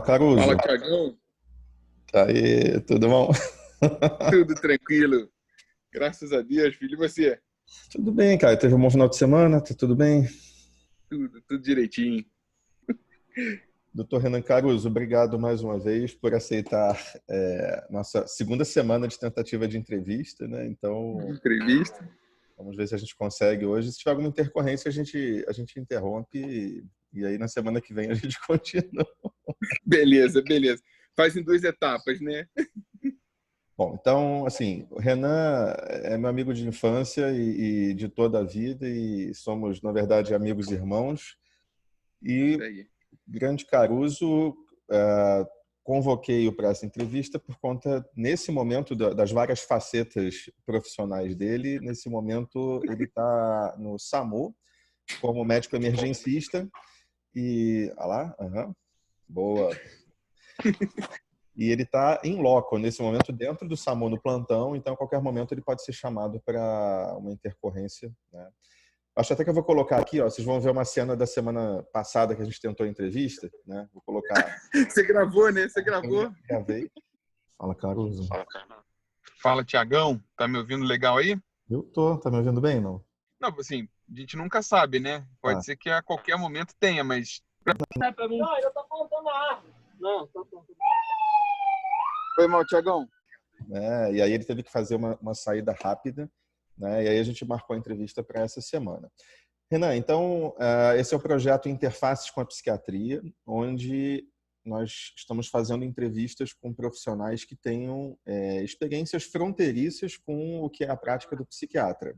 Fala, Caruso. Thiagão. Aí, tudo bom? Tudo tranquilo. Graças a Deus, filho. E você? Tudo bem, cara. Teve um bom final de semana, tá tudo bem? Tudo direitinho. Doutor Renan Caruso, obrigado mais uma vez por aceitar nossa segunda semana de tentativa de entrevista, né? Então, Entrevista. vamos ver se a gente consegue hoje. Se tiver alguma intercorrência, a gente interrompe e aí na semana que vem a gente continua. Beleza, beleza. Faz em duas etapas, né? Bom, então, assim, o Renan é meu amigo de infância e de toda a vida e somos, na verdade, amigos irmãos. Isso E aí. Grande Caruso, convoquei-o para essa entrevista por conta, nesse momento, das várias facetas profissionais dele. Nesse momento, ele está no SAMU como médico emergencista e... Ah lá? Aham. Boa. E ele está em loco, nesse momento, dentro do SAMU no plantão, então, a qualquer momento, ele pode ser chamado para uma intercorrência, né? Acho até que eu vou colocar aqui, ó, vocês vão ver uma cena da semana passada que a gente tentou a entrevista, né? Vou colocar. Você gravou, né? Você gravou? Gravei. Fala, Caruso. Fala, Thiagão. Tá me ouvindo legal aí? Eu tô, tá me ouvindo bem, não? Não, assim, a gente nunca sabe, né? Tá. Pode ser que a qualquer momento tenha, mas... Não, ainda tá faltando a árvore. Não, tá faltando. Foi mal, Thiagão. E aí ele teve que fazer uma saída rápida, né? E aí a gente marcou a entrevista para essa semana. Renan, então, esse é o projeto Interfaces com a Psiquiatria, onde nós estamos fazendo entrevistas com profissionais que tenham experiências fronteiriças com o que é a prática do psiquiatra.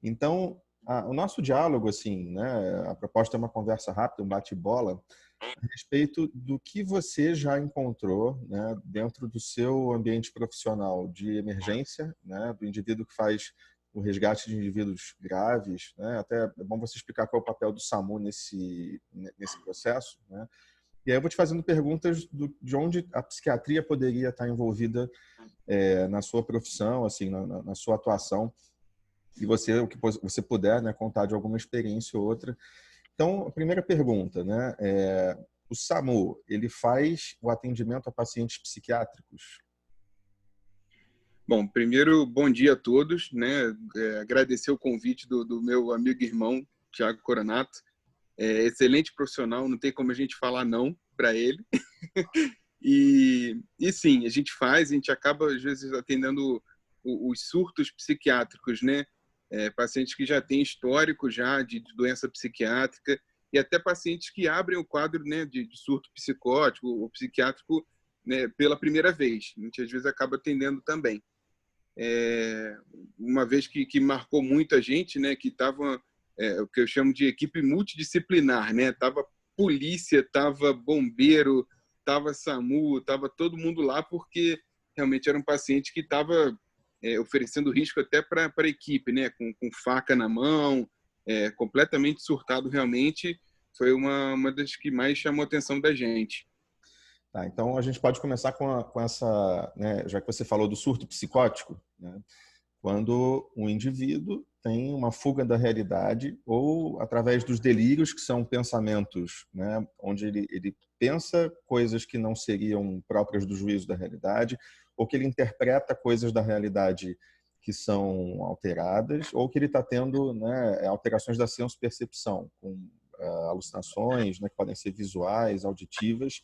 Então, o nosso diálogo, assim, né, a proposta é uma conversa rápida, um bate-bola, a respeito do que você já encontrou, né, dentro do seu ambiente profissional de emergência, né, do indivíduo que faz o resgate de indivíduos graves, né, até é bom você explicar qual é o papel do SAMU nesse processo, né, e aí eu vou te fazendo perguntas de onde a psiquiatria poderia estar envolvida na sua profissão, assim, na sua atuação, e você, o que você puder, né, contar de alguma experiência ou outra. Então, a primeira pergunta, né, o SAMU, ele faz o atendimento a pacientes psiquiátricos? Bom, primeiro, bom dia a todos, né? Agradecer o convite do meu amigo e irmão, Thiago Coronato. Excelente profissional, não tem como a gente falar não para ele. E sim, a gente acaba às vezes atendendo os surtos psiquiátricos, né? Pacientes que já têm histórico já de doença psiquiátrica e até pacientes que abrem o quadro, né, de surto psicótico ou psiquiátrico, né, pela primeira vez. A gente às vezes acaba atendendo também. Uma vez que marcou muito a gente, né, que estava o que eu chamo de equipe multidisciplinar, né? Tava polícia, tava bombeiro, tava SAMU, tava todo mundo lá porque realmente era um paciente que estava oferecendo risco até para a equipe, né? Com faca na mão, completamente surtado realmente. Foi uma das que mais chamou a atenção da gente. Tá, então, a gente pode começar com essa, né, já que você falou do surto psicótico, né, quando um indivíduo tem uma fuga da realidade ou através dos delírios, que são pensamentos, né, onde ele pensa coisas que não seriam próprias do juízo da realidade, ou que ele interpreta coisas da realidade que são alteradas, ou que ele está tendo, né, alterações da senso-percepção, com alucinações, né, que podem ser visuais, auditivas,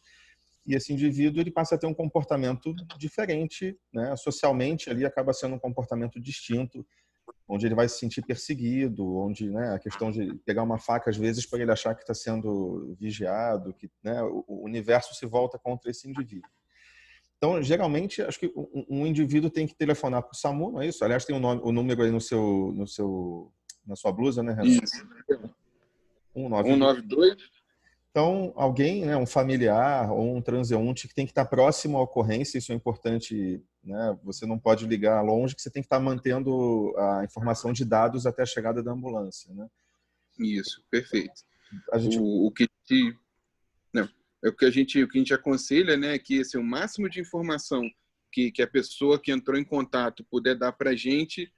e esse indivíduo ele passa a ter um comportamento diferente, né? Socialmente ali acaba sendo um comportamento distinto, onde ele vai se sentir perseguido, onde, né, a questão de pegar uma faca às vezes para ele achar que está sendo vigiado, que, né, o universo se volta contra esse indivíduo. Então, geralmente, acho que um indivíduo tem que telefonar para o SAMU, não é isso? Aliás, tem o número aí na sua blusa, né, Renan? Isso. 192. 192. Então, alguém, né, um familiar ou um transeunte que tem que estar próximo à ocorrência, isso é importante, né? Você não pode ligar longe, que você tem que estar mantendo a informação de dados até a chegada da ambulância, né? Isso, perfeito. A gente, O que não, o que a gente aconselha, né, é que assim, o máximo de informação que a pessoa que entrou em contato puder dar para a gente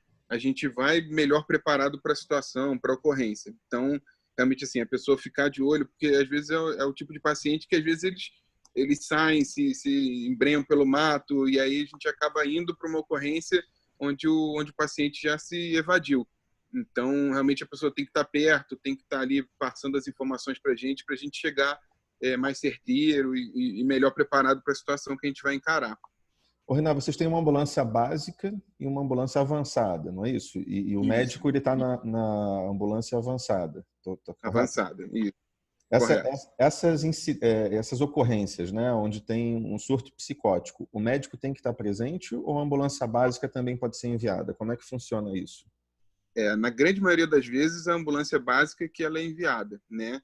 vai melhor preparado para a situação, para a ocorrência. Então, realmente assim, a pessoa ficar de olho, porque às vezes é o tipo de paciente que às vezes eles saem, se embrenham pelo mato, e aí a gente acaba indo para uma ocorrência onde o paciente já se evadiu. Então, realmente, a pessoa tem que estar perto, tem que estar ali passando as informações para a gente chegar mais certeiro e melhor preparado para a situação que a gente vai encarar. Ô, Renan, vocês têm uma ambulância básica e uma ambulância avançada, não é isso? E o médico ele está na ambulância avançada. Tô correto? Avançada, isso. Essas ocorrências, né, onde tem um surto psicótico, o médico tem que estar presente ou a ambulância básica também pode ser enviada? Como é que funciona isso? Na grande maioria das vezes, a ambulância básica que ela é enviada, né?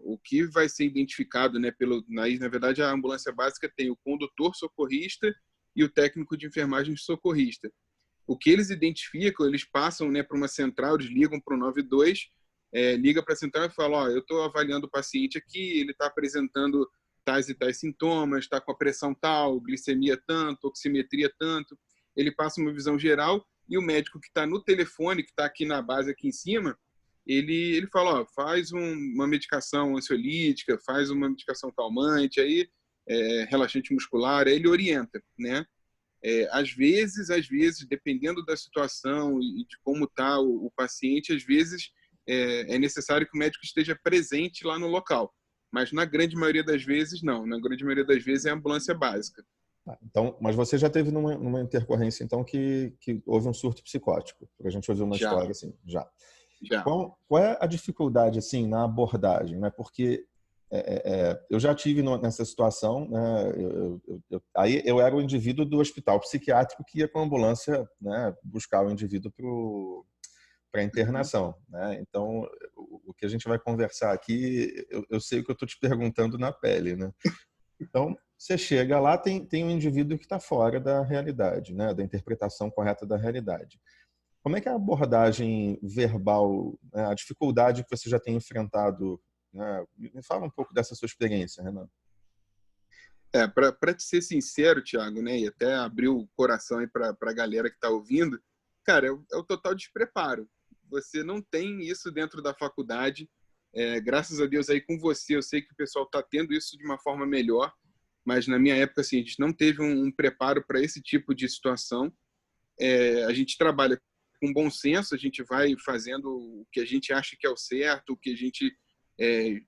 O que vai ser identificado, né, na verdade, a ambulância básica tem o condutor socorrista e o técnico de enfermagem socorrista. O que eles identificam, eles passam, né, para uma central, eles ligam para o 92, liga para a central e fala, eu estou avaliando o paciente aqui, ele está apresentando tais e tais sintomas, está com a pressão tal, glicemia tanto, oximetria tanto. Ele passa uma visão geral e o médico que está no telefone, que está aqui na base, aqui em cima, ele fala, faz uma medicação ansiolítica, faz uma medicação calmante, aí relaxante muscular, aí ele orienta, né? Às vezes, dependendo da situação e de como está o paciente, às vezes é necessário que o médico esteja presente lá no local. Mas na grande maioria das vezes, não. Na grande maioria das vezes é a ambulância básica. Então, mas você já teve numa intercorrência, então, que houve um surto psicótico, para a gente ouvir uma história assim, já. Qual é a dificuldade, assim, na abordagem, né? Porque eu já tive nessa situação, né? Aí eu era o indivíduo do hospital psiquiátrico que ia com a ambulância, né, buscar o indivíduo para internação, né? Então, o que a gente vai conversar aqui, eu sei o que eu estou te perguntando na pele, né? Então, você chega lá, tem um indivíduo que está fora da realidade, né? Da interpretação correta da realidade. Como é que é a abordagem verbal, né? A dificuldade que você já tem enfrentado, né? Me fala um pouco dessa sua experiência, Renan. Para te ser sincero, Thiago, né, e até abrir o coração aí para a galera que está ouvindo, cara, é o total despreparo. Você não tem isso dentro da faculdade. Graças a Deus aí com você, eu sei que o pessoal está tendo isso de uma forma melhor, mas na minha época, assim, a gente não teve um preparo para esse tipo de situação. A gente trabalha com bom senso, a gente vai fazendo o que a gente acha que é o certo, o que a gente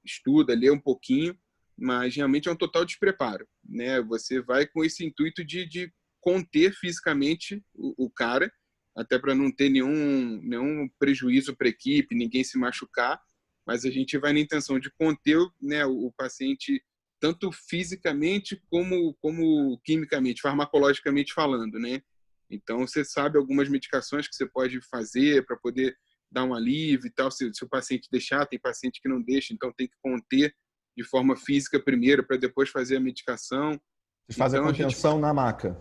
estuda, lê um pouquinho, mas realmente é um total despreparo, né? Você vai com esse intuito de conter fisicamente o cara, até para não ter nenhum prejuízo para a equipe, ninguém se machucar, mas a gente vai na intenção de conter, né, o paciente tanto fisicamente como quimicamente, farmacologicamente falando, né? Então, você sabe algumas medicações que você pode fazer para poder dar um alívio e tal, se o paciente deixar, tem paciente que não deixa, então tem que conter de forma física primeiro, para depois fazer a medicação. Vocês fazem Então, a contenção na maca?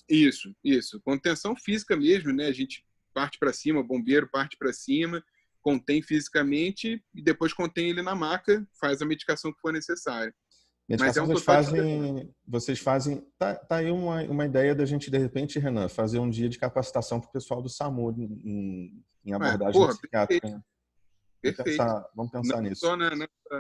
Isso. Contenção física mesmo, né? A gente parte para cima, o bombeiro parte para cima, contém fisicamente e depois contém ele na maca, faz a medicação que for necessária. Medicação vocês fazem. Tá aí uma ideia da gente, de repente, Renan, fazer um dia de capacitação para o pessoal do SAMU em abordagem psiquiátrica. Perfeito. Vamos pensar Não nisso. só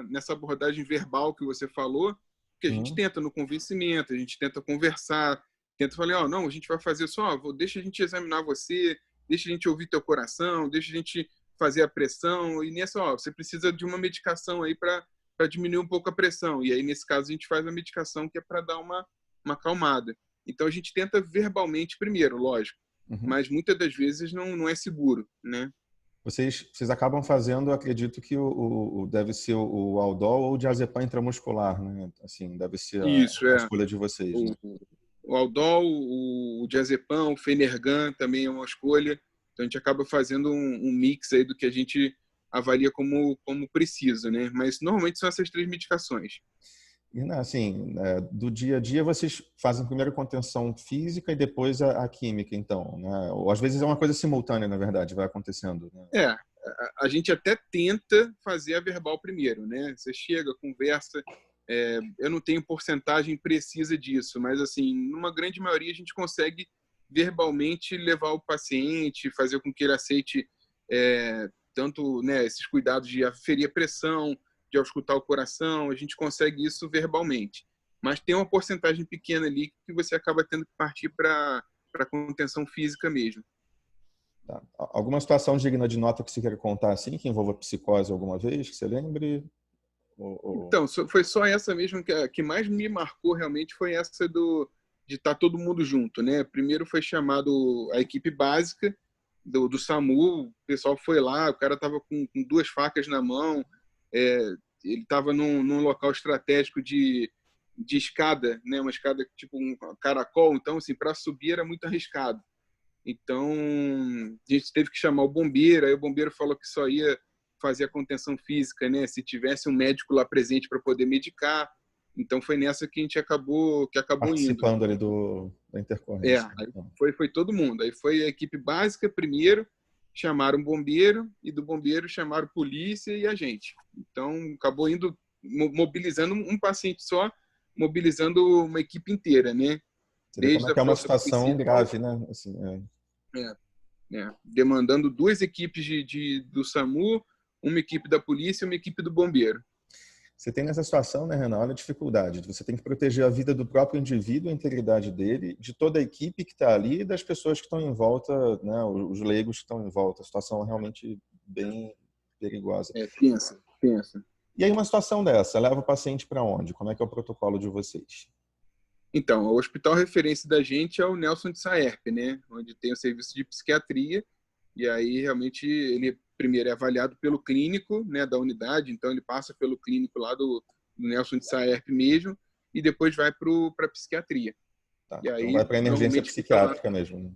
nessa abordagem verbal que você falou, que a gente tenta no convencimento, a gente tenta conversar, tenta falar, não, a gente vai fazer só, deixa a gente examinar você, deixa a gente ouvir teu coração, deixa a gente fazer a pressão, e nessa, você precisa de uma medicação aí para diminuir um pouco a pressão. E aí, nesse caso, a gente faz a medicação que é para dar uma acalmada. Então, a gente tenta verbalmente primeiro, lógico, mas muitas das vezes não é seguro, né? Vocês acabam fazendo, acredito que deve ser o Aldol ou o diazepam intramuscular, né? Assim, deve ser a escolha de vocês, né? O Aldol, o diazepam, o Fenergan também é uma escolha. Então, a gente acaba fazendo um mix aí do que a gente avalia como precisa, né? Mas, normalmente, são essas 3 medicações. E, assim, do dia a dia, vocês fazem primeiro contenção física e depois a química, então, né? Ou, às vezes, é uma coisa simultânea, na verdade, vai acontecendo, né? A gente até tenta fazer a verbal primeiro, né? Você chega, conversa. Eu não tenho porcentagem precisa disso, mas, assim, numa grande maioria, a gente consegue verbalmente levar o paciente, fazer com que ele aceite tanto, né, esses cuidados de aferir a pressão, de auscultar o coração, a gente consegue isso verbalmente. Mas tem uma porcentagem pequena ali que você acaba tendo que partir para contenção física mesmo. Tá. Alguma situação digna de nota que você queira contar, assim, que envolva psicose alguma vez, que você lembre? Então, foi só essa mesmo que mais me marcou realmente, foi essa de estar todo mundo junto, né? Primeiro foi chamado a equipe básica do SAMU, o pessoal foi lá, o cara estava com 2 facas na mão, ele estava num local estratégico de escada, né? Uma escada tipo um caracol, então, assim, para subir era muito arriscado. Então, a gente teve que chamar o bombeiro, aí o bombeiro falou que só ia fazer a contenção física, né, se tivesse um médico lá presente para poder medicar. Então, foi nessa que a gente acabou indo. Participando ali da intercorrência. Aí foi todo mundo. Aí foi a equipe básica primeiro, chamaram o bombeiro, e do bombeiro chamaram polícia e a gente. Então, acabou indo, mobilizando um paciente só, mobilizando uma equipe inteira, né? Você vê como é que é uma situação grave, né? Assim, demandando 2 equipes do SAMU, uma equipe da polícia e uma equipe do bombeiro. Você tem nessa situação, né, Renan, olha a dificuldade. Você tem que proteger a vida do próprio indivíduo, a integridade dele, de toda a equipe que está ali e das pessoas que estão em volta, né, os leigos que estão em volta. A situação é realmente bem perigosa. Pensa. E aí uma situação dessa, leva o paciente para onde? Como é que é o protocolo de vocês? Então, o hospital referência da gente é o Nelson de Saerp, né, onde tem o serviço de psiquiatria, e aí realmente ele primeiro é avaliado pelo clínico, né, da unidade, então ele passa pelo clínico lá do Nelson de Saerp mesmo, e depois vai para a psiquiatria. Tá, e aí, então vai para a emergência psiquiátrica mesmo. Né?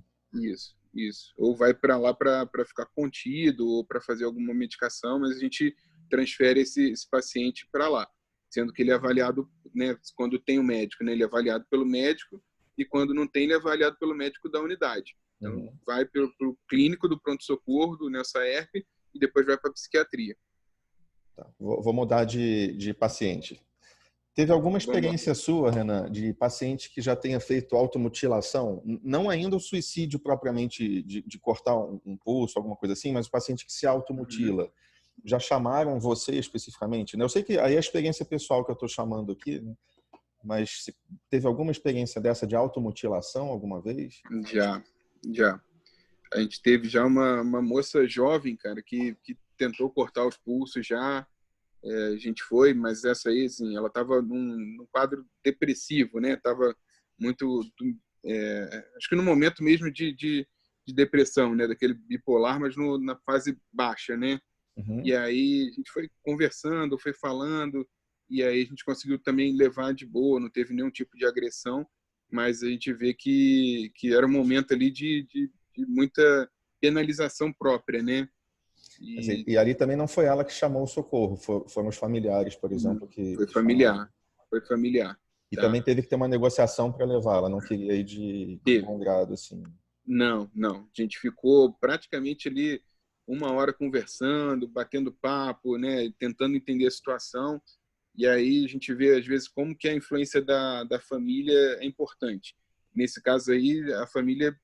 Isso. Ou vai para lá para ficar contido, ou para fazer alguma medicação, mas a gente transfere esse paciente para lá, sendo que ele é avaliado, né, quando tem o médico, né, ele é avaliado pelo médico, e quando não tem, ele é avaliado pelo médico da unidade. Então, vai para o clínico do pronto-socorro, do Nelson Aerp, e depois vai para a psiquiatria. Tá. Vou mudar de paciente. Teve alguma experiência sua, Renan, de paciente que já tenha feito automutilação? Não ainda o suicídio propriamente de cortar um pulso, alguma coisa assim, mas o paciente que se automutila. Já chamaram você especificamente? Eu sei que aí é a experiência pessoal que eu estou chamando aqui, né? Mas teve alguma experiência dessa de automutilação alguma vez? Já. A gente teve já uma moça jovem, cara, que tentou cortar os pulsos já. A gente foi, mas essa aí, assim, ela estava num quadro depressivo, né? Tava muito, acho que no momento mesmo de depressão, né? Daquele bipolar, mas na fase baixa, né? E aí a gente foi conversando, foi falando, e aí a gente conseguiu também levar de boa, não teve nenhum tipo de agressão, mas a gente vê que era um momento ali de muita penalização própria, né? E ali também não foi ela que chamou o socorro, foram os familiares, por exemplo, que foi familiar. E também teve que ter uma negociação para levar, ela não queria ir de bom grado, assim. Não. A gente ficou praticamente ali 1 hora conversando, batendo papo, né? Tentando entender a situação. E aí a gente vê, às vezes, como que a influência da família é importante. Nesse caso aí, a família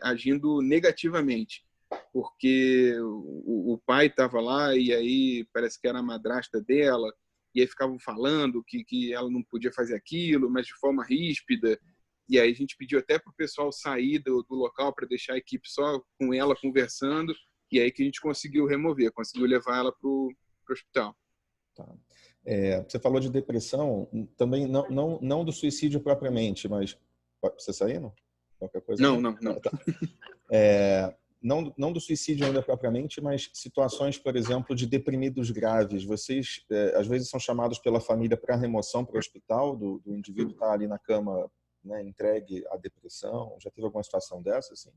agindo negativamente, porque o pai estava lá e aí parece que era a madrasta dela, e aí ficavam falando que ela não podia fazer aquilo, mas de forma ríspida. E aí a gente pediu até para o pessoal sair do local para deixar a equipe só com ela conversando, e aí que a gente conseguiu levar ela para o hospital. Tá. Você falou de depressão, também não do suicídio propriamente, mas... Você saindo? Qualquer coisa? Não. Tá. Não do suicídio ainda propriamente, mas situações, por exemplo, de deprimidos graves. Vocês, às vezes, são chamados pela família para remoção para o hospital, do indivíduo estar ali na cama, né, entregue à depressão. Já teve alguma situação dessa? Assim?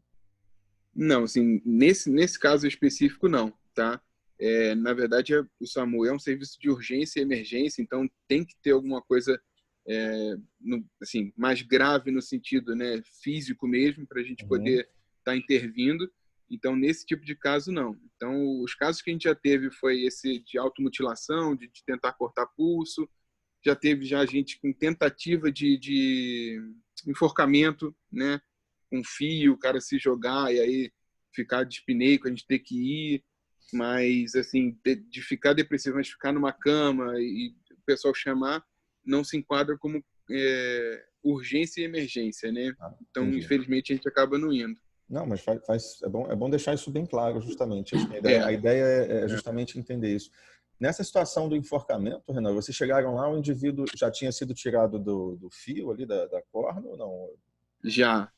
Não, assim, nesse caso específico, não, tá? Na verdade, o SAMU é um serviço de urgência e emergência, então tem que ter alguma coisa assim, mais grave no sentido, né, físico mesmo, para a gente poder estar intervindo. Então, nesse tipo de caso, não. Então, os casos que a gente já teve foi esse de automutilação, de tentar cortar pulso, já teve gente com tentativa de enforcamento, né, com fio, o cara se jogar e aí ficar de espineico, a gente ter que ir. mas assim, de ficar depressivo, mas ficar numa cama e o pessoal chamar, não se enquadra como urgência e emergência, né? Então, Entendi. infelizmente, a gente acaba não indo. Não, mas é bom deixar isso bem claro, justamente. Acho que É, a ideia é justamente entender isso. Nessa situação do enforcamento, Renan, vocês chegaram lá, o indivíduo já tinha sido tirado do fio ali, da corda ou não? já.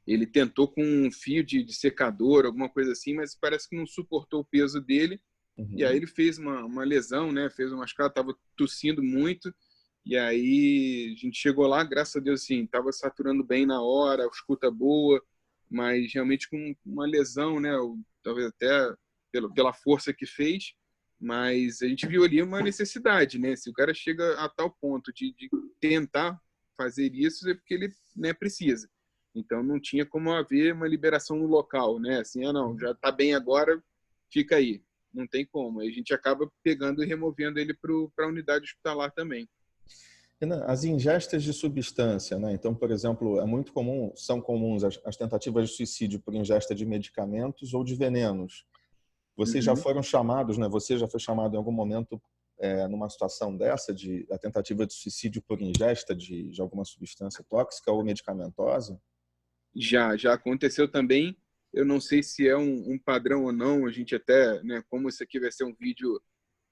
Ele tentou com um fio de secador, alguma coisa assim, mas parece que não suportou o peso dele. E aí Uhum. ele fez uma lesão, né? Fez uma escala, estava tossindo muito. E aí a gente chegou lá, graças a Deus, assim, estava saturando bem na hora, a escuta boa, mas realmente com uma lesão, né? Talvez até pela força que fez. Mas a gente viu ali uma necessidade, né? Se o cara chega a tal ponto de tentar fazer isso, é porque ele, né, precisa. Então não tinha como haver uma liberação no local, né? Assim, não, já está bem agora, fica aí. Não tem como. Aí a gente acaba pegando e removendo ele para a unidade hospitalar também. Renan, as ingestas de substância, né? Então, por exemplo, é muito comum, são comuns as tentativas de suicídio por ingesta de medicamentos ou de venenos. Vocês já Uhum. foram chamados, né? Você já foi chamado em algum momento numa situação dessa, de a tentativa de suicídio por ingesta de alguma substância tóxica ou medicamentosa? Já aconteceu também. Eu não sei se é um padrão ou não. A gente até, né, como isso aqui vai ser um vídeo,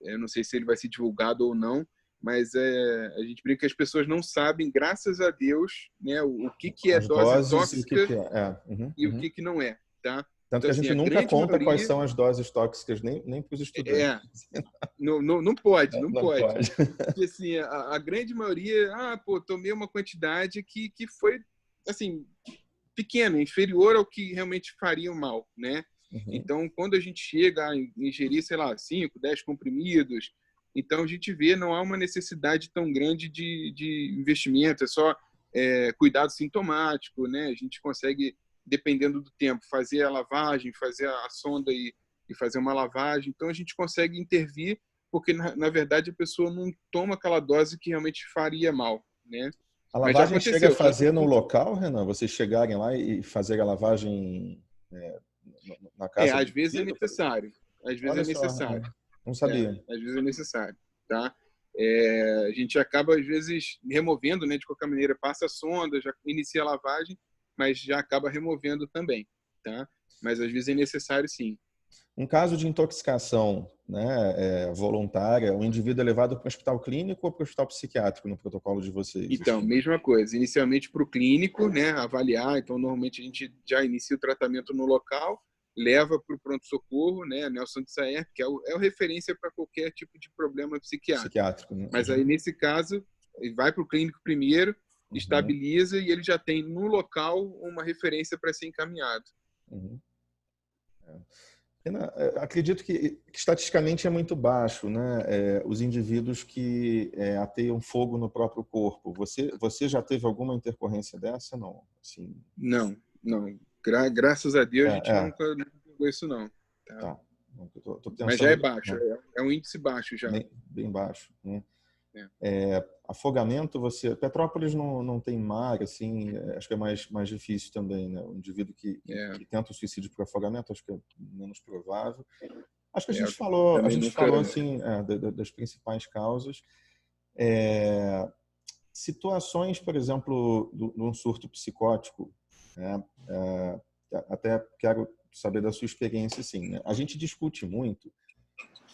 eu não sei se ele vai ser divulgado ou não, mas a gente brinca que as pessoas não sabem, graças a Deus, né, o que é As dose doses e o tóxica que é. Uhum, e o uhum. que não é, tá? Tanto Então, que a assim, gente a nunca grande conta quais maioria são as doses tóxicas, nem para os estudantes. é, não pode, não Não pode. pode. Porque, assim, a grande maioria, tomei uma quantidade que foi, assim, pequena, inferior ao que realmente faria mal, né? Uhum. Então, quando a gente chega a ingerir, sei lá, 5, 10 comprimidos, então a gente vê não há uma necessidade tão grande de investimento, é só cuidado sintomático, né? A gente consegue, dependendo do tempo, fazer a lavagem, fazer a sonda e fazer uma lavagem, então a gente consegue intervir, porque na verdade a pessoa não toma aquela dose que realmente faria mal, né? A Mas já lavagem chega a aconteceu, tanto fazer no que local, Renan? Vocês chegarem lá e fazer a lavagem na casa do às vezes é indivíduo, por exemplo? necessário. Às vezes é Olha só, necessário. não sabia. Às vezes é necessário, tá? A gente acaba, às vezes, removendo, né? De qualquer maneira, passa a sonda, já inicia a lavagem, mas já acaba removendo também, tá? Mas às vezes é necessário, sim. Um caso de intoxicação, né, voluntária, o indivíduo é levado para o hospital clínico ou para o hospital psiquiátrico no protocolo de vocês? Então, Assim? mesma coisa. Inicialmente para o clínico, né? Avaliar. Então, normalmente a gente já inicia o tratamento no local, leva para o pronto-socorro, né? Nelson de Saer, que é o referência para qualquer tipo de problema psiquiátrico. Psiquiátrico, né? Mas aí, nesse caso, ele vai para o clínico primeiro, Uhum. estabiliza e ele já tem no local uma referência para ser encaminhado. Uhum. Acredito que estatisticamente é muito baixo, né? Os indivíduos que ateiam fogo no próprio corpo. Você já teve alguma intercorrência dessa? Não. Assim, Não. Graças a Deus a gente é, nunca pegou isso, não. Tá? tá. Tô Mas já é pensando, baixo, é um índice baixo já. bem baixo, né? É. Afogamento, Petrópolis não tem mar, assim, acho que é mais difícil também, né? O indivíduo que tenta o suicídio por afogamento, acho que é menos provável. Acho que a Também gente nunca. falou assim, das principais causas. Situações, por exemplo, de um surto psicótico, né? Até quero saber da sua experiência, assim, né? A gente discute muito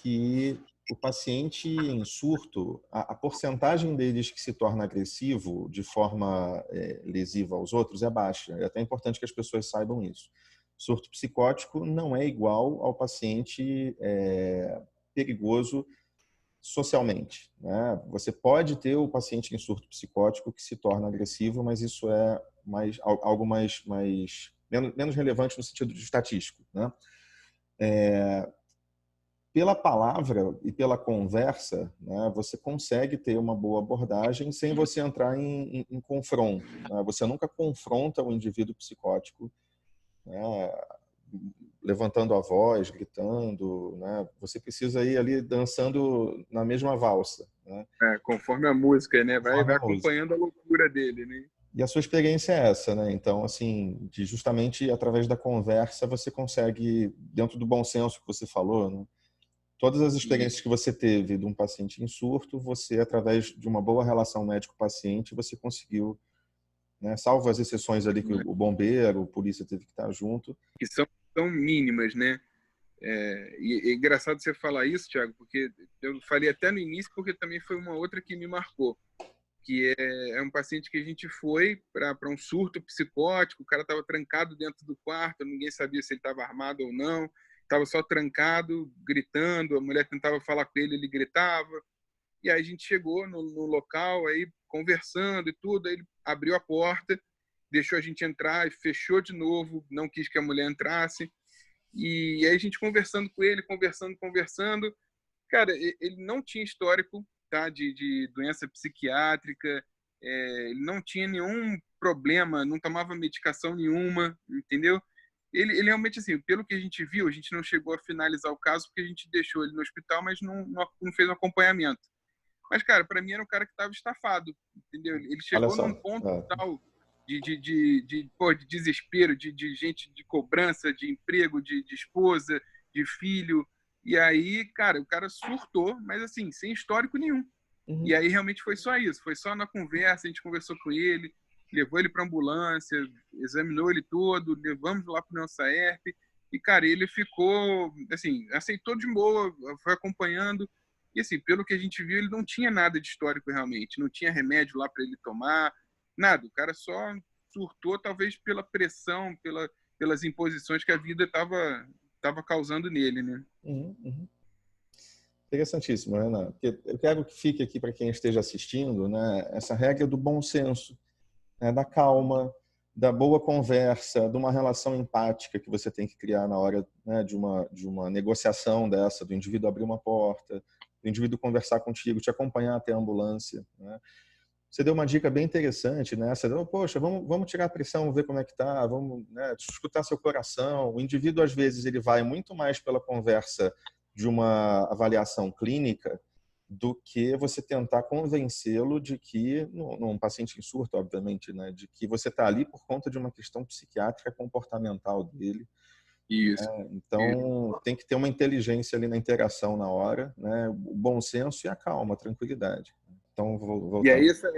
que o paciente em surto, a porcentagem deles que se torna agressivo de forma lesiva aos outros é baixa. É até importante que as pessoas saibam isso. Surto psicótico não é igual ao paciente perigoso socialmente, né? Você pode ter o paciente em surto psicótico que se torna agressivo, mas isso é algo menos relevante no sentido de estatístico, né? Pela palavra e pela conversa, né, você consegue ter uma boa abordagem sem você entrar em confronto, né? Você nunca confronta o indivíduo psicótico, né, levantando a voz, gritando, né? Você precisa ir ali dançando na mesma valsa, né? Conforme a música, né? Vai Conforme a música. acompanhando a loucura dele, né? E a sua experiência é essa, né? Então, assim, de justamente através da conversa você consegue, dentro do bom senso que você falou, né? Todas as experiências que você teve de um paciente em surto, você, através de uma boa relação médico-paciente, você conseguiu, né? Salvo as exceções ali que o bombeiro, o polícia teve que estar junto. Que são mínimas, né? E é engraçado você falar isso, Thiago, porque eu falei até no início, porque também foi uma outra que me marcou, que é um paciente que a gente foi para um surto psicótico, o cara estava trancado dentro do quarto, ninguém sabia se ele estava armado ou não, estava só trancado, gritando, a mulher tentava falar com ele, ele gritava, e aí a gente chegou no local, aí conversando e tudo, aí ele abriu a porta, deixou a gente entrar e fechou de novo, não quis que a mulher entrasse, e aí a gente conversando com ele, conversando. Cara, ele não tinha histórico, tá, de doença psiquiátrica, ele não tinha nenhum problema, não tomava medicação nenhuma, entendeu? Ele realmente, assim, pelo que a gente viu, a gente não chegou a finalizar o caso porque a gente deixou ele no hospital, mas não fez um acompanhamento. Mas, cara, para mim era um cara que estava estafado, entendeu? Ele Olha chegou só. num ponto tal de desespero, de gente, de cobrança, de emprego, de esposa, de filho. E aí, cara, o cara surtou, mas assim, sem histórico nenhum. Uhum. E aí realmente foi só isso, foi só na conversa, a gente conversou com ele, levou ele para ambulância, examinou ele todo, levamos lá para o Neossaerp, e cara, ele ficou, assim, aceitou de boa, foi acompanhando, e assim, pelo que a gente viu, ele não tinha nada de histórico realmente, não tinha remédio lá para ele tomar, nada, o cara só surtou talvez pela pressão, pelas imposições que a vida estava causando nele, né? Uhum, uhum. Interessantíssimo, Renan. Porque eu quero que fique aqui para quem esteja assistindo, né, essa regra do bom senso, né, da calma, da boa conversa, de uma relação empática que você tem que criar na hora, né, de uma negociação dessa, do indivíduo abrir uma porta, do indivíduo conversar contigo, te acompanhar até a ambulância, né? Você deu uma dica bem interessante, né? Você deu, poxa, vamos tirar a pressão, ver como é que tá, vamos, né, escutar seu coração. O indivíduo, às vezes, ele vai muito mais pela conversa de uma avaliação clínica do que você tentar convencê-lo de que, num paciente em surto, obviamente, né, de que você está ali por conta de uma questão psiquiátrica comportamental dele. Isso. Então, tem que ter uma inteligência ali na interação na hora, né, o bom senso e a calma, a tranquilidade. Então, E aí voltando.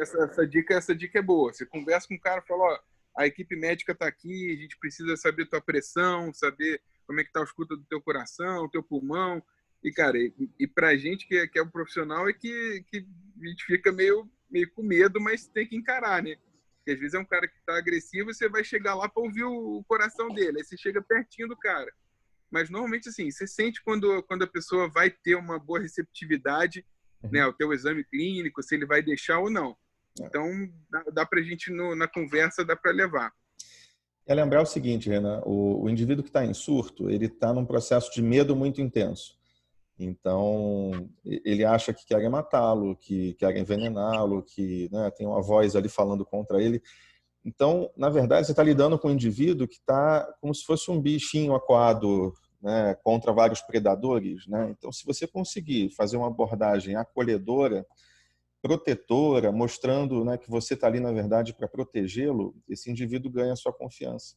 essa dica é boa. Você conversa com o cara e fala, ó, a equipe médica está aqui, a gente precisa saber tua pressão, saber como é que tá a escuta do teu coração, do teu pulmão. E, cara, pra gente que é um profissional é que a gente fica meio com medo, mas tem que encarar, né? Porque às vezes é um cara que tá agressivo, você vai chegar lá para ouvir o coração dele, aí você chega pertinho do cara. Mas normalmente, assim, você sente quando a pessoa vai ter uma boa receptividade, né, ao teu exame clínico, se ele vai deixar ou não. Então, dá para a gente, na conversa, dá para levar. É lembrar o seguinte, Renan, o indivíduo que está em surto, ele está num processo de medo muito intenso. Então, ele acha que querem matá-lo, que querem envenená-lo, que, né, tem uma voz ali falando contra ele. Então, na verdade, você está lidando com um indivíduo que está como se fosse um bichinho acuado, né, contra vários predadores, né? Então, se você conseguir fazer uma abordagem acolhedora, protetora, mostrando, né, que você está ali, na verdade, para protegê-lo, esse indivíduo ganha a sua confiança,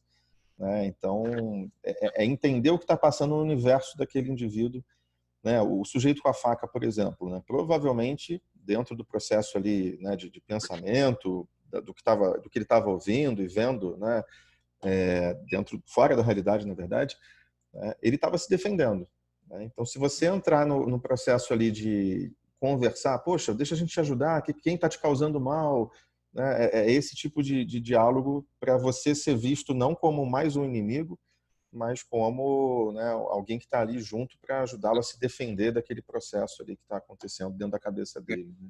né? Então, é entender o que está passando no universo daquele indivíduo, né? O sujeito com a faca, por exemplo, né? Provavelmente, dentro do processo ali, né, de pensamento, do que ele estava ouvindo e vendo, né, fora da realidade, na verdade, né, ele estava se defendendo, né? Então, se você entrar no processo ali de conversar, poxa, deixa a gente te ajudar, quem está te causando mal, né? É esse tipo de diálogo para você ser visto não como mais um inimigo, mas como, né, alguém que está ali junto para ajudá-lo a se defender daquele processo ali que está acontecendo dentro da cabeça dele, né?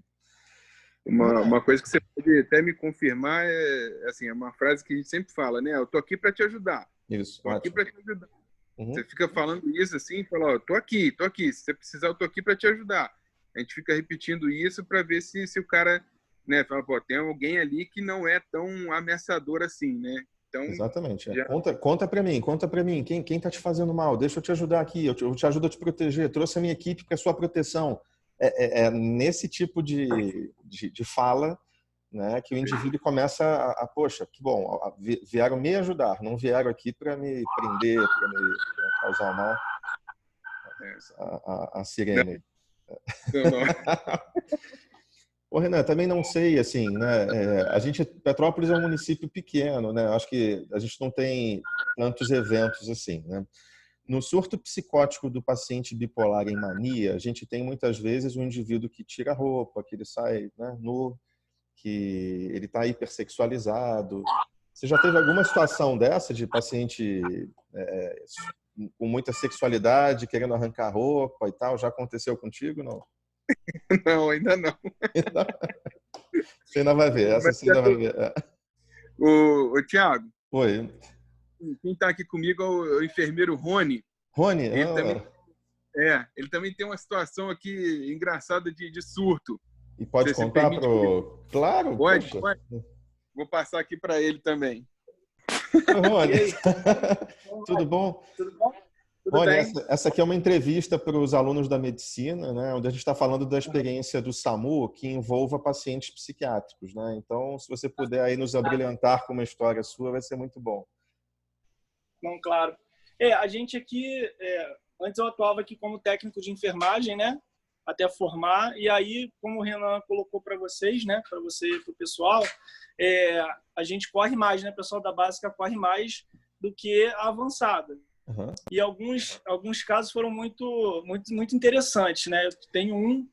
Uma coisa que você pode até me confirmar é, assim, é uma frase que a gente sempre fala, né? Eu tô aqui para te ajudar. Isso, Tô aqui ótimo. para te ajudar. Uhum. Você fica falando isso assim, fala, ó, tô aqui. Se você precisar, eu tô aqui para te ajudar. A gente fica repetindo isso para ver se o cara, né, fala, pô, tem alguém ali que não é tão ameaçador assim, né? Então, Exatamente. já... Conta para mim. Quem tá te fazendo mal? Deixa eu te ajudar aqui. Eu te ajudo a te proteger. Trouxe a minha equipe para sua proteção. É nesse tipo de fala, né, que o indivíduo começa poxa, que bom, vieram me ajudar, não vieram aqui para me prender, para me causar mal. A sirene. Não. Ô, Renan, também não sei, assim, né? Petrópolis é um município pequeno, né? Acho que a gente não tem tantos eventos assim, né? No surto psicótico do paciente bipolar em mania, a gente tem muitas vezes um indivíduo que tira a roupa, que ele sai, né, nu, que ele está hipersexualizado. Você já teve alguma situação dessa de paciente com muita sexualidade, querendo arrancar roupa e tal? Já aconteceu contigo, não? Não, ainda não. Você ainda vai ver, essa você ainda vai ver. Ô, Thiago. Oi. Quem está aqui comigo é o enfermeiro Rony. Rony? Ele também tem uma situação aqui engraçada de surto. E pode contar pro... Claro. Pode. Vou passar aqui para ele também. Oi, Rony. Tudo bom? Tudo bom? Olha, essa aqui é uma entrevista para os alunos da medicina, né, onde a gente está falando da experiência do SAMU que envolva pacientes psiquiátricos, né? Então, se você puder aí nos abrilhantar com uma história sua, vai ser muito bom. Não, claro. A gente aqui, antes eu atuava aqui como técnico de enfermagem, né, até formar, e aí, como o Renan colocou para vocês, né, para você e para o pessoal, a gente corre mais, né, o pessoal da básica corre mais do que a avançada. Uhum. E alguns casos foram muito interessantes, né? Eu tenho um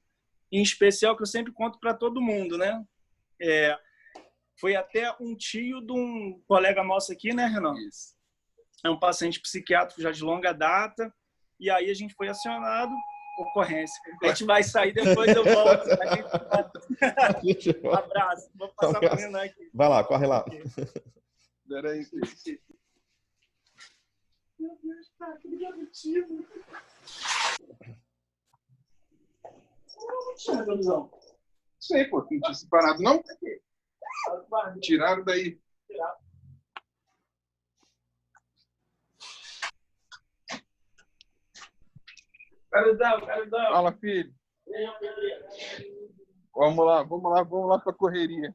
em especial que eu sempre conto para todo mundo, né? Foi até um tio de um colega nosso aqui, né, Renan? Isso. É um paciente psiquiátrico já de longa data, e aí a gente foi acionado, ocorrência. A gente vai sair, depois eu volto. Um abraço. Vou passar para o Renan aqui. Vai lá, corre lá. Peraí. Meu Deus, cara, que negativo. Não tinha televisão. Sei, pô, não tinha separado, não? Tiraram daí. Caridão. Fala, filho. Vamos lá pra correria.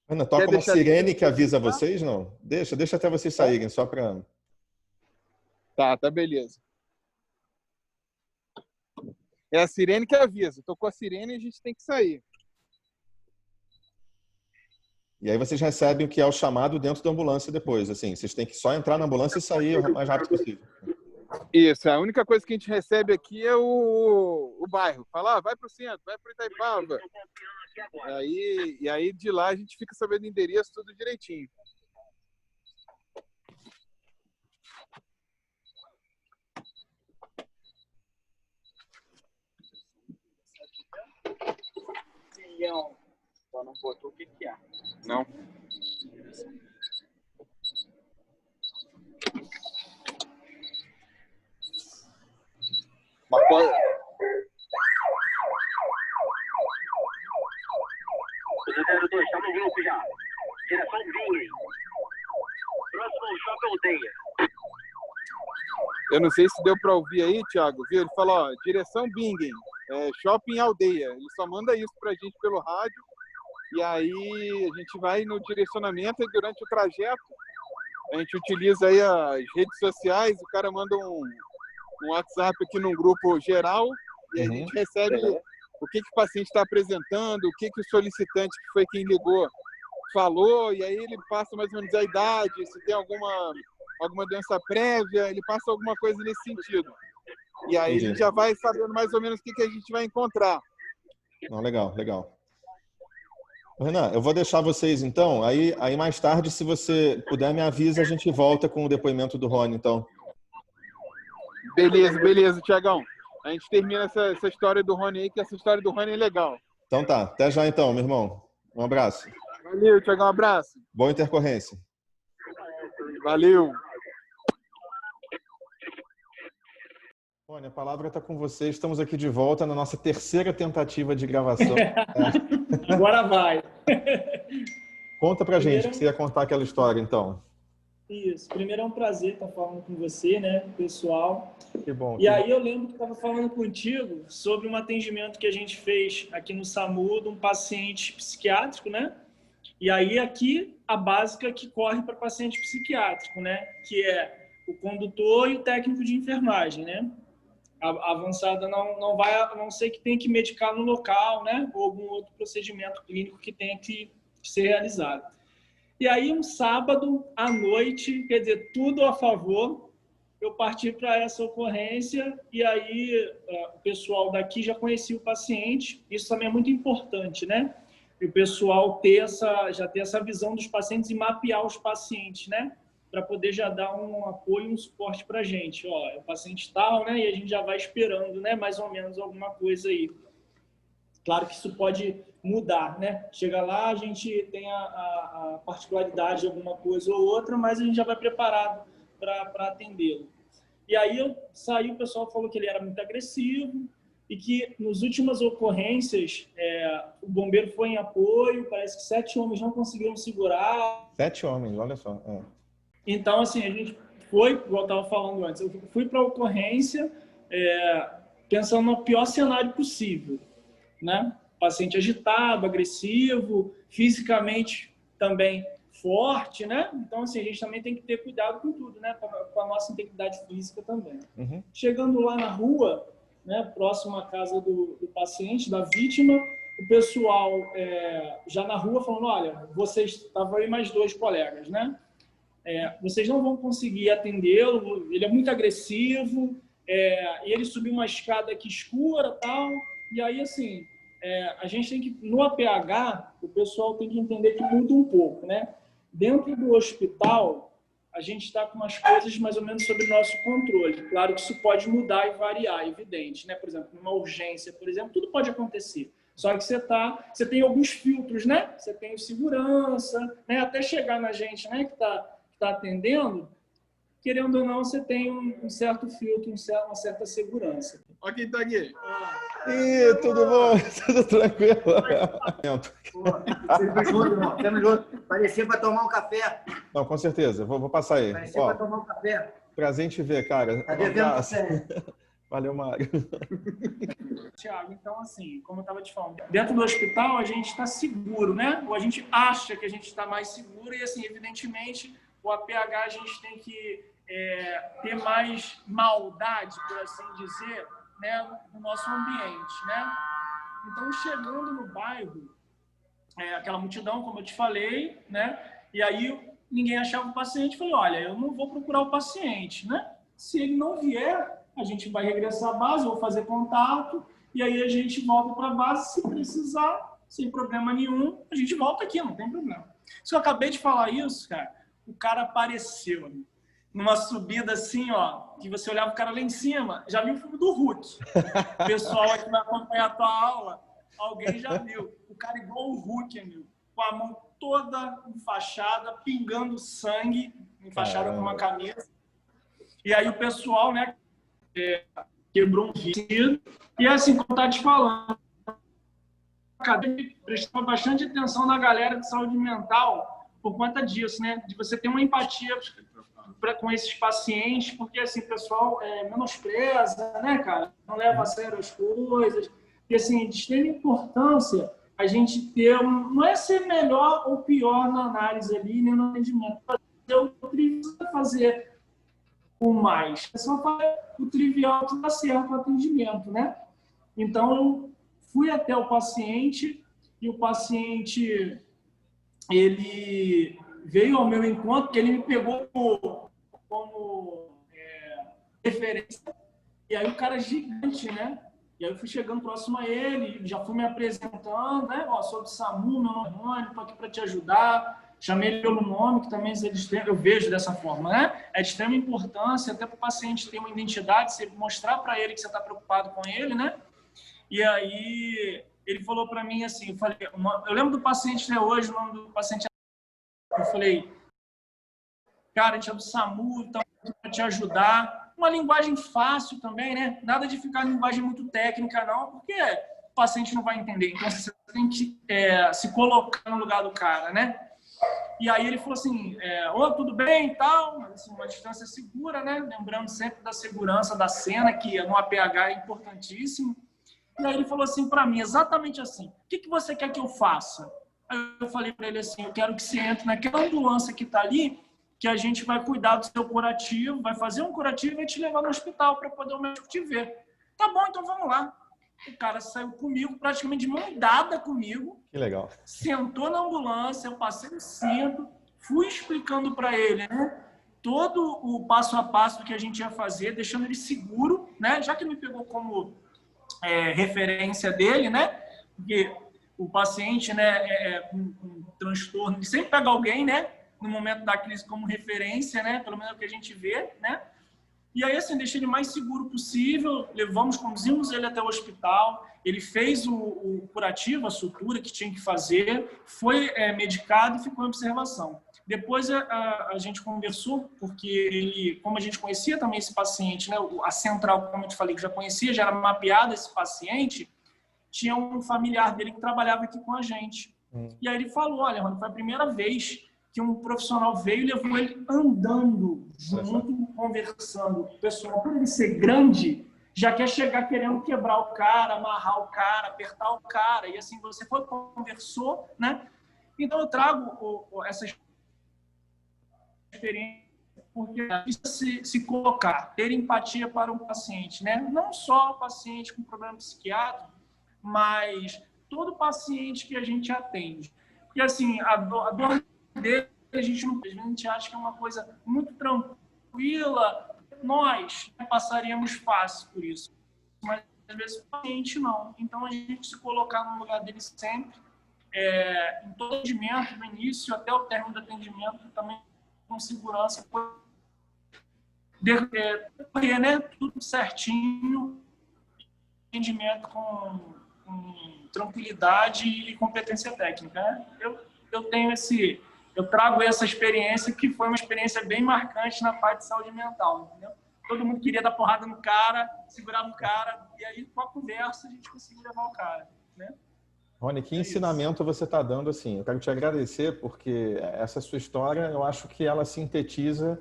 Ana, toca uma sirene que avisa vocês, não? Deixa até vocês saírem, só para... Tá, beleza. É a sirene que avisa. Tocou a sirene e a gente tem que sair. E aí vocês recebem o que é o chamado dentro da ambulância depois. Assim, vocês têm que só entrar na ambulância e sair o mais rápido possível. Isso, a única coisa que a gente recebe aqui é o bairro. Fala, vai para o centro, vai para Itaipava. E aí de lá a gente fica sabendo o endereço tudo direitinho. Só não botou o que é. Não. Mas pode... Tá no grupo já. Direção Bingen. Próximo ao Shopping Aldeia. Eu não sei se deu para ouvir aí, Thiago. Viu? Ele falou, ó, direção Bingen, Shopping Aldeia. Ele só manda isso pra gente pelo rádio. E aí a gente vai no direcionamento e durante o trajeto a gente utiliza aí as redes sociais. O cara manda um WhatsApp aqui num grupo geral e a gente recebe o que o paciente está apresentando, o que o solicitante, que foi quem ligou, falou, e aí ele passa mais ou menos a idade, se tem alguma doença prévia, ele passa alguma coisa nesse sentido. E aí a gente já vai sabendo mais ou menos o que a gente vai encontrar. Não, legal. Renan, eu vou deixar vocês então, aí mais tarde, se você puder, me avisa, a gente volta com o depoimento do Rony, então. Beleza, Thiagão. A gente termina essa história do Rony aí, que essa história do Rony é legal. Então tá, até já então, meu irmão. Um abraço. Valeu, Thiagão, um abraço. Boa intercorrência. Valeu. Rony, a palavra está com você. Estamos aqui de volta na nossa terceira tentativa de gravação. Agora vai. Conta pra gente que você ia contar aquela história, então. Isso. Primeiro é um prazer estar falando com você, né, pessoal. Que bom. E aí eu lembro que estava falando contigo sobre um atendimento que a gente fez aqui no SAMU de um paciente psiquiátrico, né? E aí aqui a básica que corre para paciente psiquiátrico, né? Que é o condutor e o técnico de enfermagem, né? A avançada não vai, a não ser que tem que medicar no local, né? Ou algum outro procedimento clínico que tenha que ser realizado. E aí, um sábado à noite, quer dizer, tudo a favor, eu parti para essa ocorrência e aí o pessoal daqui já conhecia o paciente. Isso também é muito importante, né? E o pessoal já ter essa visão dos pacientes e mapear os pacientes, né? Para poder já dar um apoio, um suporte para a gente. Ó, é o paciente tal, né? E a gente já vai esperando, né? Mais ou menos alguma coisa aí. Claro que isso pode mudar, né? Chega lá, a gente tem a particularidade de alguma coisa ou outra, mas a gente já vai preparado para atendê-lo. E aí eu saí, o pessoal falou que ele era muito agressivo e que nas últimas ocorrências o bombeiro foi em apoio, parece que 7 homens não conseguiram segurar. 7 homens, olha só. Então, assim, a gente foi, igual eu estava falando antes, eu fui para a ocorrência pensando no pior cenário possível, né? Paciente agitado, agressivo, fisicamente também forte, né? Então, assim, a gente também tem que ter cuidado com tudo, né? Com a nossa integridade física também. Uhum. Chegando lá na rua, né, próximo à casa do paciente, da vítima, o pessoal já na rua falando, olha, vocês, estavam aí mais 2 colegas, né? Vocês não vão conseguir atendê-lo, ele é muito agressivo, e ele subiu uma escada aqui escura e tal, e aí, assim, a gente tem que, no APH, o pessoal tem que entender que muda um pouco, né? Dentro do hospital, a gente está com umas coisas mais ou menos sob nosso controle. Claro que isso pode mudar e variar, evidente, né? Por exemplo, numa urgência, por exemplo, tudo pode acontecer. Só que você tem alguns filtros, né? Você tem o segurança, né? Até chegar na gente, né? Que está atendendo, querendo ou não, você tem um certo filtro, uma certa segurança. Olha quem tá aqui. Ih, tudo bom? Tudo tranquilo? Sempre junto, irmão. Sempre junto. Parecia para tomar um café. Não, com certeza. Vou passar aí. Parecia para tomar um café. Prazer em te ver, cara. Tá devendo café. Valeu, Mário. Tiago, então, assim, como eu estava te falando, dentro do hospital a gente está seguro, né? Ou a gente acha que a gente está mais seguro e, assim, evidentemente, o APH a gente tem que ter mais maldade, por assim dizer, né, no nosso ambiente, né? Então, chegando no bairro, aquela multidão, como eu te falei, né? E aí ninguém achava o paciente, falei, olha, eu não vou procurar o paciente, né? Se ele não vier, a gente vai regressar à base, vou fazer contato, e aí a gente volta para a base, se precisar, sem problema nenhum, a gente volta aqui, não tem problema. Se eu acabei de falar isso, cara, o cara apareceu, amigo. Numa subida assim, ó, que você olhava o cara lá em cima, já viu o filme do Hulk. O pessoal aqui vai acompanhar a tua aula, alguém já viu. O cara igual o Hulk, amigo, com a mão toda enfaixada, pingando sangue, enfaixada com uma camisa. E aí o pessoal, né, quebrou um vidro. E assim, como tá te falando, prestava bastante atenção na galera de saúde mental por conta disso, né? De você ter uma empatia com esses pacientes, porque assim, o pessoal menospreza, né, cara? Não leva a sério as coisas. E assim, de extrema importância a gente ter não é ser melhor ou pior na análise ali, nem no atendimento. Fazer o mais. É só fazer o trivial que dá certo o atendimento, né? Então, eu fui até o paciente e o paciente, ele veio ao meu encontro, porque ele me pegou como referência. E aí o cara é gigante, né? E aí eu fui chegando próximo a ele, já fui me apresentando, né? Ó, sou do SAMU, meu nome é Rony, estou aqui para te ajudar. Chamei ele pelo nome, que também eu vejo dessa forma, né? É de extrema importância, até para o paciente ter uma identidade, você mostrar para ele que você está preocupado com ele, né? E aí ele falou para mim assim, eu lembro do paciente até hoje, o nome do paciente, eu falei, cara, a gente é do SAMU, então para te ajudar. Uma linguagem fácil também, né? Nada de ficar em linguagem muito técnica, não, porque o paciente não vai entender. Então, você tem que se colocar no lugar do cara, né? E aí ele falou assim, ô, tudo bem e tal, assim, uma distância segura, né? Lembrando sempre da segurança da cena, que no APH é importantíssimo. E aí ele falou assim para mim, exatamente assim, o que você quer que eu faça? Aí eu falei para ele assim, eu quero que você entre naquela ambulância que está ali, que a gente vai cuidar do seu curativo, vai fazer um curativo e vai te levar no hospital para poder o médico te ver. Tá bom, então vamos lá. O cara saiu comigo, praticamente de mão dada comigo. Que legal. Sentou na ambulância, eu passei o cinto, fui explicando para ele, né, todo o passo a passo que a gente ia fazer, deixando ele seguro, né, já que ele me pegou como referência dele, né, porque o paciente, né, com transtorno, ele sempre pega alguém, né, no momento da crise como referência, né, pelo menos é o que a gente vê, né. E aí, assim, deixei ele mais seguro possível, conduzimos ele até o hospital, ele fez o curativo, a sutura que tinha que fazer, foi medicado e ficou em observação. Depois a gente conversou, porque ele, como a gente conhecia também esse paciente, né, a central, como eu te falei, que já conhecia, já era mapeado esse paciente, tinha um familiar dele que trabalhava aqui com a gente. E aí ele falou, olha, Rony, foi a primeira vez que um profissional veio e levou ele andando junto, conversando. O pessoal, por ele ser grande, já quer chegar querendo quebrar o cara, amarrar o cara, apertar o cara. E assim, você foi, conversou, né? Então, eu trago essa experiência porque se colocar, ter empatia para um paciente, né? Não só o paciente com problema psiquiátrico, mas todo paciente que a gente atende. Porque, assim, a dor dele, a gente acha que é uma coisa muito tranquila, nós passaríamos fácil por isso, mas às vezes o paciente não. Então a gente se colocar no lugar dele sempre, em todo atendimento, no início até o término do atendimento, também com segurança, né? Tudo certinho, atendimento com tranquilidade e competência técnica, né? Eu trago essa experiência que foi uma experiência bem marcante na parte de saúde mental, entendeu? Todo mundo queria dar porrada no cara, segurar no cara, e aí com a conversa a gente conseguiu levar o cara, né? Rony, que ensinamento você está dando, assim. Eu quero te agradecer porque essa sua história, eu acho que ela sintetiza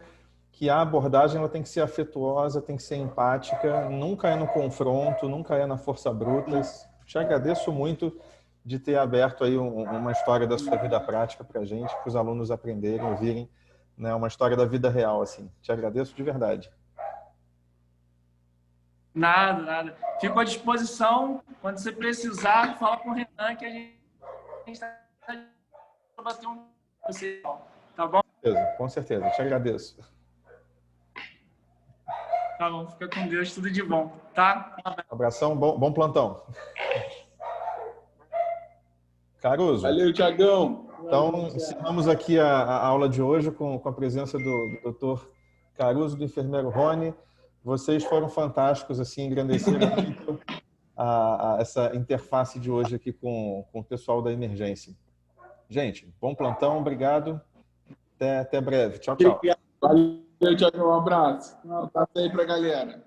que a abordagem ela tem que ser afetuosa, tem que ser empática, nunca é no confronto, nunca é na força bruta. Te agradeço muito de ter aberto aí uma história da sua vida prática para a gente, para os alunos aprenderem, ouvirem, né, uma história da vida real, assim. Te agradeço de verdade. Nada. Fico à disposição. Quando você precisar, fala com o Renan que a gente está para bater um... Tá bom? Com certeza. Te agradeço. Tá bom. Fica com Deus. Tudo de bom. Tá? Abração. Bom plantão. Caruso. Valeu, Thiagão. Então, encerramos aqui a aula de hoje com a presença do Dr. Caruso, do enfermeiro Rony. Vocês foram fantásticos, assim, engrandeceram muito essa interface de hoje aqui com o pessoal da emergência. Gente, bom plantão, obrigado. Até breve. Tchau, tchau. Valeu, Thiagão. Um abraço. Um abraço aí pra galera.